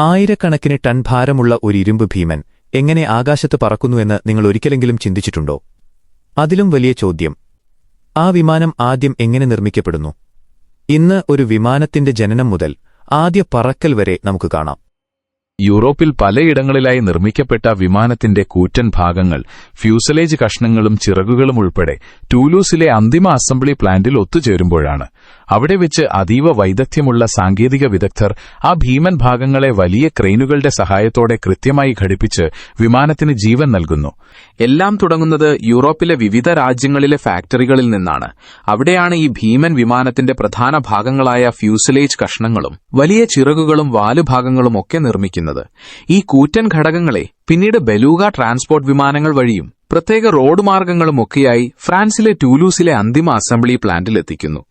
ആയിരക്കണക്കിന് ടൺ ഭാരമുള്ള ഒരു ഇരുമ്പ് ഭീമൻ എങ്ങനെ ആകാശത്ത് പറക്കുന്നുവെന്ന് നിങ്ങൾ ഒരിക്കലെങ്കിലും ചിന്തിച്ചിട്ടുണ്ടോ? അതിലും വലിയ ചോദ്യം, ആ വിമാനം ആദ്യം എങ്ങനെ നിർമ്മിക്കപ്പെടുന്നു? ഇന്ന് ഒരു വിമാനത്തിന്റെ ജനനം മുതൽ ആദ്യ പറക്കൽ വരെ നമുക്ക് കാണാം. യൂറോപ്പിൽ പലയിടങ്ങളിലായി നിർമ്മിക്കപ്പെട്ട വിമാനത്തിന്റെ കൂറ്റൻ ഭാഗങ്ങൾ, ഫ്യൂസലേജ് കഷ്ണങ്ങളും ചിറകുകളും ഉൾപ്പെടെ ടൂലൂസിലെ അന്തിമ അസംബ്ലി പ്ലാന്റിൽ ഒത്തുചേരുമ്പോഴാണ്. അവിടെ വെച്ച് അതീവ വൈദഗ്ധ്യമുള്ള സാങ്കേതിക വിദഗ്ധർ ആ ഭീമൻ ഭാഗങ്ങളെ വലിയ ക്രെയിനുകളുടെ സഹായത്തോടെ കൃത്യമായി ഘടിപ്പിച്ച് വിമാനത്തിന് ജീവൻ നൽകുന്നു. എല്ലാം തുടങ്ങുന്നത് യൂറോപ്പിലെ വിവിധ രാജ്യങ്ങളിലെ ഫാക്ടറികളിൽ നിന്നാണ്. അവിടെയാണ് ഈ ഭീമൻ വിമാനത്തിന്റെ പ്രധാന ഭാഗങ്ങളായ ഫ്യൂസലേജ് കഷ്ണങ്ങളും വലിയ ചിറകുകളും വാലുഭാഗങ്ങളും ഒക്കെ നിർമ്മിക്കുന്നത്. ഈ കൂറ്റൻ ഘടകങ്ങളെ പിന്നീട് ബെലൂഗ ട്രാൻസ്പോർട്ട് വിമാനങ്ങൾ വഴിയും പ്രത്യേക റോഡ് മാർഗങ്ങളുമൊക്കെയായി ഫ്രാൻസിലെ ടൂലൂസിലെ അന്തിമ അസംബ്ലി പ്ലാന്റിലെത്തിക്കുന്നു.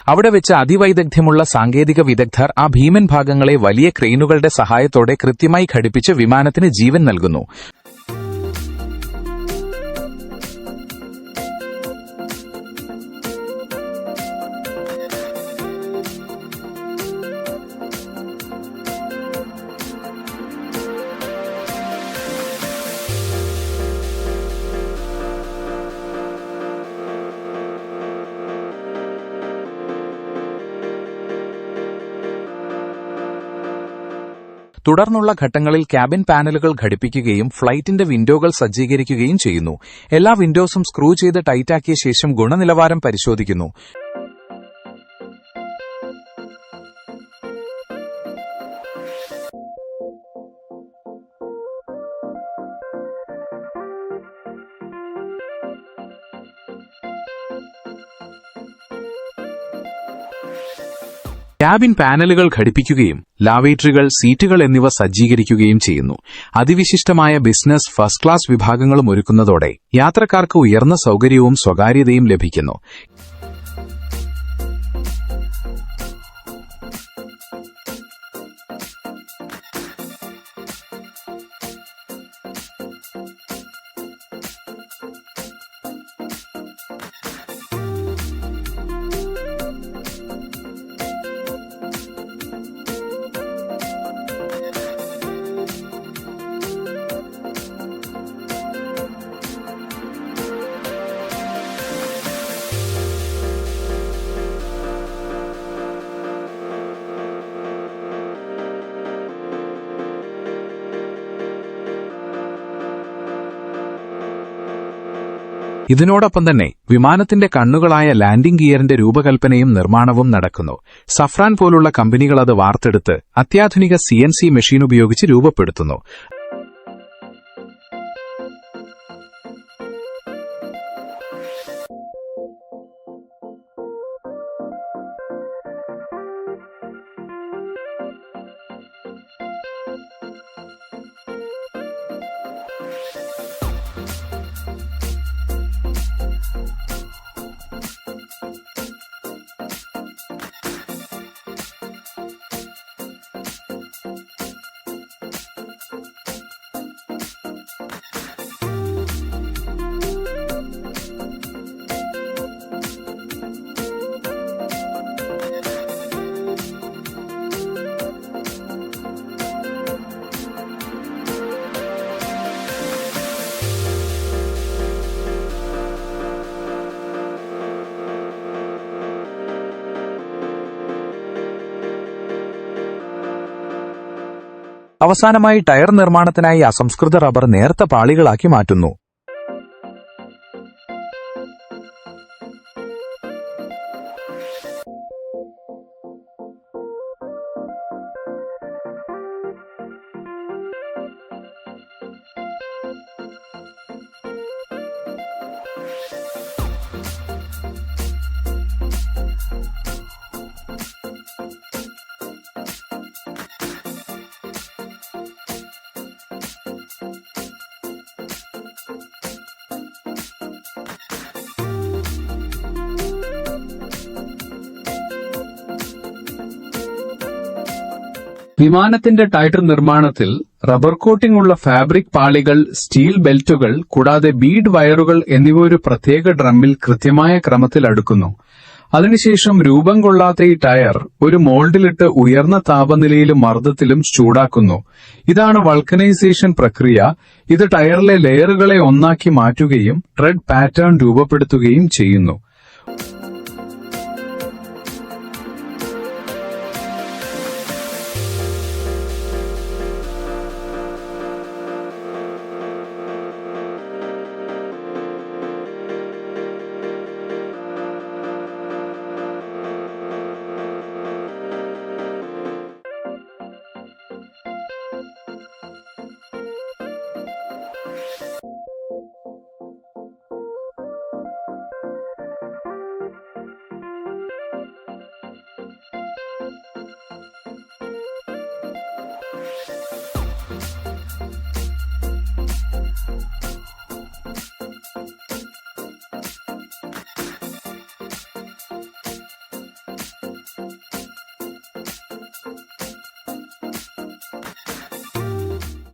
അവിടെ വെച്ച് അതിവൈദഗ്ധ്യമുള്ള സാങ്കേതിക വിദഗ്ധർ ആ ഭീമൻ ഭാഗങ്ങളെ വലിയ ക്രെയിനുകളുടെ സഹായത്തോടെ കൃത്യമായി ഘടിപ്പിച്ച് വിമാനത്തിന് ജീവൻ നൽകുന്നു. തുടർന്നുള്ള ഘട്ടങ്ങളിൽ ക്യാബിൻ പാനലുകൾ ഘടിപ്പിക്കുകയും ഫ്ലൈറ്റിന്റെ വിൻഡോകൾ സജ്ജീകരിക്കുകയും ചെയ്യുന്നു. എല്ലാ വിൻഡോസും സ്ക്രൂ ചെയ്ത് ടൈറ്റാക്കിയ ശേഷം ഗുണനിലവാരം പരിശോധിക്കുന്നു. ക്യാബിൻ പാനലുകൾ ഘടിപ്പിക്കുകയും ലാവേറ്ററികൾ, സീറ്റുകൾ എന്നിവ സജ്ജീകരിക്കുകയും ചെയ്യുന്നു. അതിവിശിഷ്ടമായ ബിസിനസ്, ഫസ്റ്റ് ക്ലാസ് വിഭാഗങ്ങളും ഒരുക്കുന്നതോടെ യാത്രക്കാർക്ക് ഉയർന്ന സൗകര്യവും സ്വകാര്യതയും ലഭിക്കുന്നു. ഇതിനോടൊപ്പം തന്നെ വിമാനത്തിന്റെ കണ്ണുകളായ ലാൻഡിംഗ് ഗിയറിന്റെ രൂപകൽപ്പനയും നിർമ്മാണവും നടക്കുന്നു. സഫ്രാൻ പോലുള്ള കമ്പനികൾ അത് വാർത്തെടുത്ത് അത്യാധുനിക CNC മെഷീൻ ഉപയോഗിച്ച് രൂപപ്പെടുത്തുന്നു. അവസാനമായി ടയർ നിർമ്മാണത്തിനായി അസംസ്കൃത റബ്ബർ നേർത്ത പാളികളാക്കി മാറ്റുന്നു. വിമാനത്തിന്റെ ടയർ നിർമ്മാണത്തിൽ റബ്ബർ കോട്ടിംഗ് ഉള്ള ഫാബ്രിക് പാളികൾ, സ്റ്റീൽ ബെൽറ്റുകൾ കൂടാതെ ബീഡ് വയറുകൾ എന്നിവ ഒരു പ്രത്യേക ഡ്രമ്മിൽ കൃത്യമായ ക്രമത്തിൽ അടുക്കുന്നു. അതിനുശേഷം രൂപം കൊള്ളാത്ത ഈ ടയർ ഒരു മോൾഡിലിട്ട് ഉയർന്ന താപനിലയിലും മർദ്ദത്തിലും ചൂടാക്കുന്നു. ഇതാണ് വൾക്കനൈസേഷൻ പ്രക്രിയ. ഇത് ടയറിലെ ലെയറുകളെ ഒന്നാക്കി മാറ്റുകയും ട്രെഡ് പാറ്റേൺ രൂപപ്പെടുത്തുകയും ചെയ്യുന്നു.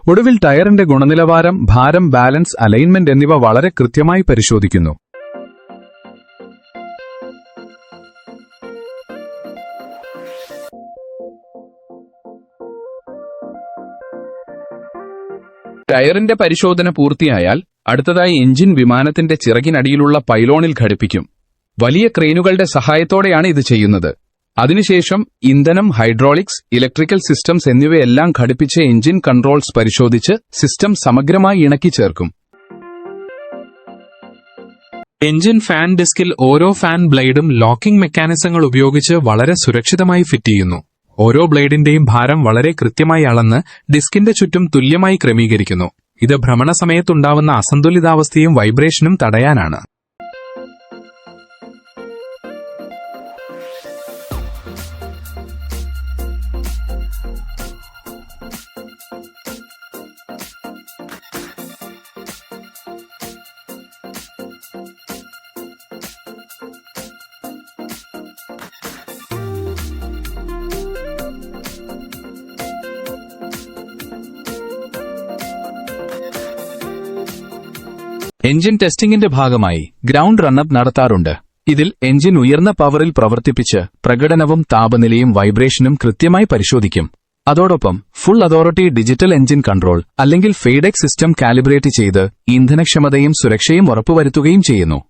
ഒടുവിൽ ടയറിന്റെ ഗുണനിലവാരം, ഭാരം, ബാലൻസ്, അലൈൻമെന്റ് എന്നിവ വളരെ കൃത്യമായി പരിശോധിക്കുന്നു. ടയറിന്റെ പരിശോധന പൂർത്തിയായാൽ അടുത്തതായി എഞ്ചിൻ വിമാനത്തിന്റെ ചിറകിനടിയിലുള്ള പൈലോണിൽ ഘടിപ്പിക്കും. വലിയ ക്രെയിനുകളുടെ സഹായത്തോടെയാണ് ഇത് ചെയ്യുന്നത്. അതിനുശേഷം ഇന്ധനം, ഹൈഡ്രോളിക്സ്, ഇലക്ട്രിക്കൽ സിസ്റ്റംസ് എന്നിവയെല്ലാം ഘടിപ്പിച്ച എഞ്ചിൻ കൺട്രോൾസ് പരിശോധിച്ച് സിസ്റ്റം സമഗ്രമായി ഇണക്കി ചേർക്കും. എഞ്ചിൻ ഫാൻ ഡിസ്കിൽ ഓരോ ഫാൻ ബ്ലേഡും ലോക്കിംഗ് മെക്കാനിസങ്ങൾ ഉപയോഗിച്ച് വളരെ സുരക്ഷിതമായി ഫിറ്റ് ചെയ്യുന്നു. ഓരോ ബ്ലേഡിന്റെയും ഭാരം വളരെ കൃത്യമായി അളന്ന് ഡിസ്കിന്റെ ചുറ്റും തുല്യമായി ക്രമീകരിക്കുന്നു. ഇത് ഭ്രമണ സമയത്തുണ്ടാവുന്ന അസന്തുലിതാവസ്ഥയും വൈബ്രേഷനും തടയാനാണ്. എഞ്ചിൻ ടെസ്റ്റിംഗിന്റെ ഭാഗമായി ഗ്രൗണ്ട് റണ്ണപ്പ് നടത്താറുണ്ട്. ഇതിൽ എഞ്ചിൻ ഉയർന്ന പവറിൽ പ്രവർത്തിപ്പിച്ച് പ്രകടനവും താപനിലയും വൈബ്രേഷനും കൃത്യമായി പരിശോധിക്കും. അതോടൊപ്പം full authority digital engine control അല്ലെങ്കിൽ ഫെയ്ഡെക് സിസ്റ്റം കാലിബ്രേറ്റ് ചെയ്ത് ഇന്ധനക്ഷമതയും സുരക്ഷയും ഉറപ്പുവരുത്തുകയും ചെയ്യുന്നു.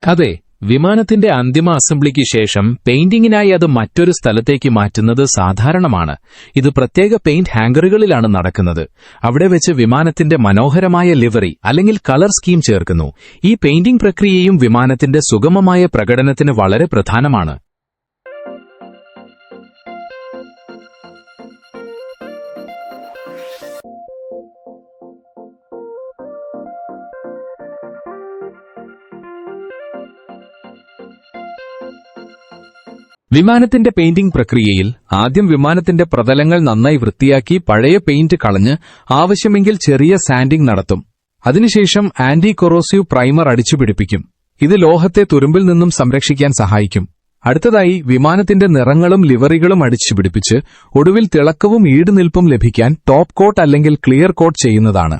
അതെ, വിമാനത്തിന്റെ അന്തിമ അസംബ്ലിക്ക് ശേഷം പെയിന്റിംഗിനായി അത് മറ്റൊരു സ്ഥലത്തേക്ക് മാറ്റുന്നത് സാധാരണമാണ്. ഇത് പ്രത്യേക പെയിന്റ് ഹാങ്കറുകളിലാണ് നടക്കുന്നത്. അവിടെ വെച്ച് വിമാനത്തിന്റെ മനോഹരമായ ലിവറി അല്ലെങ്കിൽ കളർ സ്കീം ചേർക്കുന്നു. ഈ പെയിന്റിംഗ് പ്രക്രിയയും വിമാനത്തിന്റെ സുഗമമായ പ്രകടനത്തിന് വളരെ പ്രധാനമാണ്. വിമാനത്തിന്റെ പെയിന്റിംഗ് പ്രക്രിയയിൽ ആദ്യം വിമാനത്തിന്റെ പ്രതലങ്ങൾ നന്നായി വൃത്തിയാക്കി പഴയ പെയിന്റ് കളഞ്ഞ് ആവശ്യമെങ്കിൽ ചെറിയ സാൻഡിംഗ് നടത്തും. അതിനുശേഷം ആന്റി കൊറോസീവ് പ്രൈമർ അടിച്ചുപിടിപ്പിക്കും. ഇത് ലോഹത്തെ തുരുമ്പിൽ നിന്നും സംരക്ഷിക്കാൻ സഹായിക്കും. അടുത്തതായി വിമാനത്തിന്റെ നിറങ്ങളും ലിവറികളും അടിച്ചുപിടിപ്പിച്ച് ഒടുവിൽ തിളക്കവും ഈടുനിൽപ്പും ലഭിക്കാൻ ടോപ്പ് കോട്ട് അല്ലെങ്കിൽ ക്ലിയർ കോട്ട് ചെയ്യുന്നതാണ്.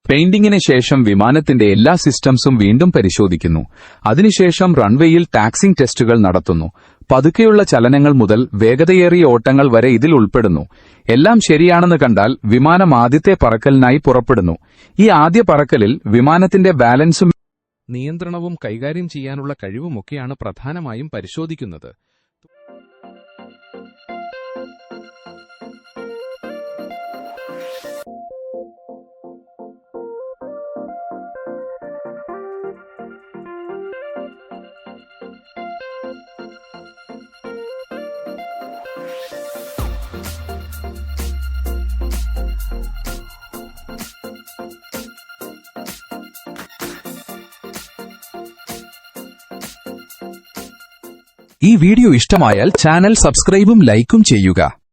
പെയിന്റിംഗിന് ശേഷം വിമാനത്തിന്റെ എല്ലാ സിസ്റ്റംസും വീണ്ടും പരിശോധിക്കുന്നു. അതിനുശേഷം റൺവേയിൽ ടാക്സിംഗ് ടെസ്റ്റുകൾ നടത്തുന്നു. പതുക്കെയുള്ള ചലനങ്ങൾ മുതൽ വേഗതയേറിയ ഓട്ടങ്ങൾ വരെ ഇതിൽ ഉൾപ്പെടുന്നു. എല്ലാം ശരിയാണെന്ന് കണ്ടാൽ വിമാനം ആദ്യത്തെ പറക്കലിനായി പുറപ്പെടുന്നു. ഈ ആദ്യ പറക്കലിൽ വിമാനത്തിന്റെ ബാലൻസും നിയന്ത്രണവും കൈകാര്യം ചെയ്യാനുള്ള കഴിവുമൊക്കെയാണ് പ്രധാനമായും പരിശോധിക്കുന്നത്. ഈ വീഡിയോ ഇഷ്ടമായാൽ ചാനൽ സബ്സ്ക്രൈബും ലൈക്കും ചെയ്യുക.